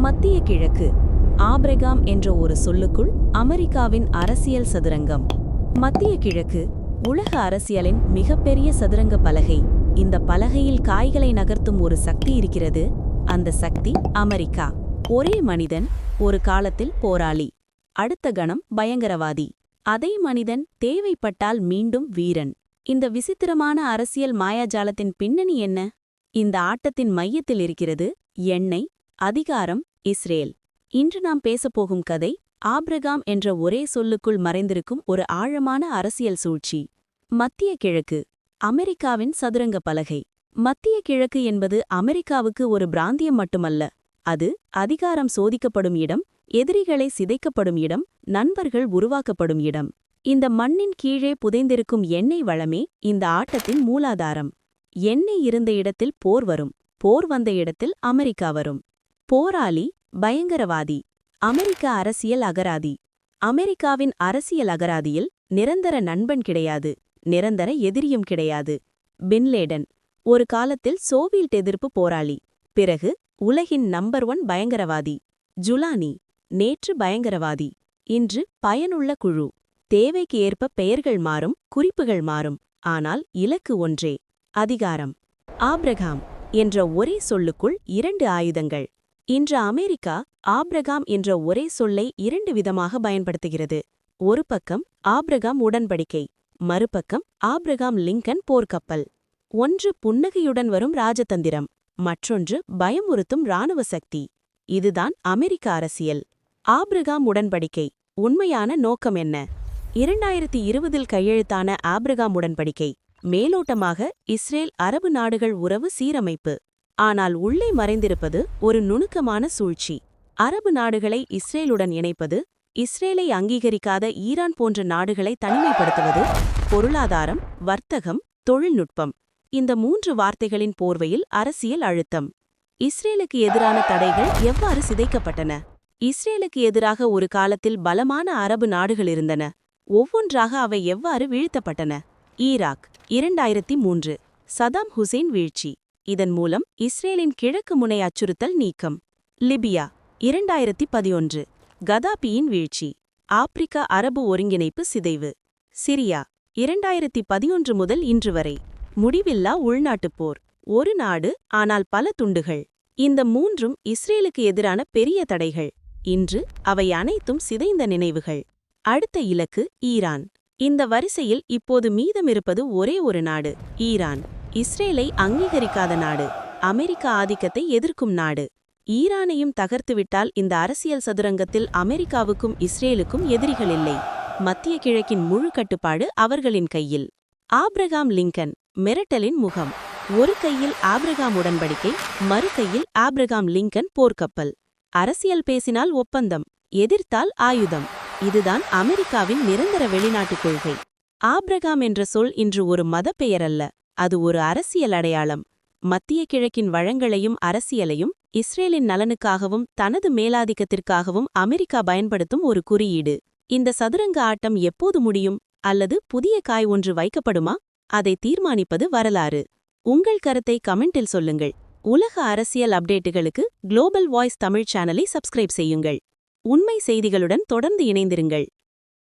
மத்திய கிழக்கு. ஆபிரகாம் என்ற ஒரு சொல்லுக்குள் அமெரிக்காவின் அரசியல் சதுரங்கம். மத்திய கிழக்கு உலக அரசியலின் மிகப்பெரிய சதுரங்க பலகை. இந்த பலகையில் காய்களை நகர்த்தும் ஒரு சக்தி இருக்கிறது. அந்த சக்தி அமெரிக்கா. ஒரே மனிதன், ஒரு காலத்தில் போராளி, அடுத்த கணம் பயங்கரவாதி, அதே மனிதன் தேவைப்பட்டால் மீண்டும் வீரன். இந்த விசித்திரமான அரசியல் மாயாஜாலத்தின் பின்னணி என்ன? இந்த ஆட்டத்தின் மையத்தில் இருக்கிறது எண்ணெய், அதிகாரம், இஸ்ரேல். இன்று நாம் பேசப்போகும் கதை ஆபிரகாம் என்ற ஒரே சொல்லுக்குள் மறைந்திருக்கும் ஒரு ஆழமான அரசியல் சூழ்ச்சி. மத்திய கிழக்கு அமெரிக்காவின் சதுரங்க பலகை. மத்திய கிழக்கு என்பது அமெரிக்காவுக்கு ஒரு பிராந்தியம் மட்டுமல்ல. அது அதிகாரம் சோதிக்கப்படும் இடம், எதிரிகளை சிதைக்கப்படும் இடம், நண்பர்கள் உருவாக்கப்படும் இடம். இந்த மண்ணின் கீழே புதைந்திருக்கும் எண்ணெய் வளமே இந்த ஆட்டத்தின் மூலாதாரம். எண்ணெய் இருந்த இடத்தில் போர் வரும், போர் வந்த இடத்தில் அமெரிக்கா வரும். போராளி, பயங்கரவாதி, அமெரிக்க அரசியல் அகராதி. அமெரிக்காவின் அரசியல் அகராதியில் நிரந்தர நண்பன் கிடையாது, நிரந்தர எதிரியும் கிடையாது. பின்லேடன் ஒரு காலத்தில் சோவியத் எதிர்ப்பு போராளி, பிறகு உலகின் நம்பர் 1 பயங்கரவாதி. ஜுலானி நேற்று பயங்கரவாதி, இன்று பயனுள்ள குழு. தேவைக்கு ஏற்ப பெயர்கள் மாறும், குறிப்புகள் மாறும், ஆனால் இலக்கு ஒன்றே: அதிகாரம். ஆபிரகாம் என்ற ஒரே சொல்லுக்குள் 2 ஆயுதங்கள். இன்று அமெரிக்கா ஆபிரகாம் என்ற ஒரே சொல்லை 2 விதமாக பயன்படுத்துகிறது. ஒரு பக்கம் ஆபிரகாம் உடன்படிக்கை, மறுபக்கம் ஆபிரகாம் லிங்கன் போர்க்கப்பல். ஒன்று புன்னகையுடன் வரும் ராஜதந்திரம், மற்றொன்று பயமுறுத்தும் இராணுவ சக்தி. இதுதான் அமெரிக்க அரசியல். ஆபிரகாம் உடன்படிக்கை உண்மையான நோக்கம் என்ன? 2020இல் கையெழுத்தான ஆபிரகாம் உடன்படிக்கை மேலோட்டமாக இஸ்ரேல் அரபு நாடுகள் உறவு சீரமைப்பு. ஆனால் உள்ளே மறைந்திருப்பது ஒரு நுணுக்கமான சூழ்ச்சி. அரபு நாடுகளை இஸ்ரேலுடன் இணைப்பது, இஸ்ரேலை அங்கீகரிக்காத ஈரான் போன்ற நாடுகளை தனிமைப்படுத்துவது, பொருளாதாரம், வர்த்தகம், தொழில்நுட்பம். இந்த 3 வார்த்தைகளின் போர்வையில் அரசியல் அழுத்தம். இஸ்ரேலுக்கு எதிரான தடைகள் எவ்வாறு சிதைக்கப்பட்டன? இஸ்ரேலுக்கு எதிராக ஒரு காலத்தில் பலமான அரபு நாடுகள் இருந்தன. ஒவ்வொன்றாக அவை எவ்வாறு வீழ்த்தப்பட்டன? ஈராக் 2003 சதாம் ஹுசேன் வீழ்ச்சி, இதன் மூலம் இஸ்ரேலின் கிழக்கு முனை அச்சுறுத்தல் நீக்கம். லிபியா 2011 கதாபியின் வீழ்ச்சி, ஆப்பிரிக்க அரபு ஒருங்கிணைப்பு சிதைவு. சிரியா 2011 முதல் இன்று வரை முடிவில்லா உள்நாட்டுப் போர். ஒரு நாடு, ஆனால் பல துண்டுகள். இந்த 3ம் இஸ்ரேலுக்கு எதிரான பெரிய தடைகள். இன்று அவை அனைத்தும் சிதைந்த நினைவுகள். அடுத்த இலக்கு ஈரான். இந்த வரிசையில் இப்போது மீதமிருப்பது ஒரே ஒரு நாடு: ஈரான். இஸ்ரேலை அங்கீகரிக்காத நாடு, அமெரிக்க ஆதிக்கத்தை எதிர்க்கும் நாடு. ஈரானையும் தகர்த்துவிட்டால் இந்த அரசியல் சதுரங்கத்தில் அமெரிக்காவுக்கும் இஸ்ரேலுக்கும் எதிரிகள் இல்லை. மத்திய கிழக்கின் முழு கட்டுப்பாடு அவர்களின் கையில். ஆபிரகாம் லிங்கன் மிரட்டலின் முகம். ஒரு கையில் ஆபிரகாம் உடன்படிக்கை, மறு கையில் ஆபிரகாம் லிங்கன் போர்க்கப்பல். அரசியல் பேசினால் ஒப்பந்தம், எதிர்த்தால் ஆயுதம். இதுதான் அமெரிக்காவின் நிரந்தர வெளிநாட்டுக் கொள்கை. ஆபிரகாம் என்ற சொல் இன்று ஒரு மத பெயரல்ல, அது ஒரு அரசியல் அடையாளம். மத்திய கிழக்கின் வளங்களையும் அரசியலையும் இஸ்ரேலின் நலனுக்காகவும் தனது மேலாதிக்கத்திற்காகவும் அமெரிக்கா பயன்படுத்தும் ஒரு குறியீடு. இந்த சதுரங்க ஆட்டம் எப்போது முடியும்? அல்லது புதிய காய் ஒன்று வைக்கப்படுமா? அதை தீர்மானிப்பது வரலாறு. உங்கள் கருத்தை கமெண்டில் சொல்லுங்கள். உலக அரசியல் அப்டேட்டுகளுக்கு குளோபல் வாய்ஸ் தமிழ் சேனலை சப்ஸ்கிரைப் செய்யுங்கள். உண்மை செய்திகளுடன் தொடர்ந்து இணைந்திருங்கள்.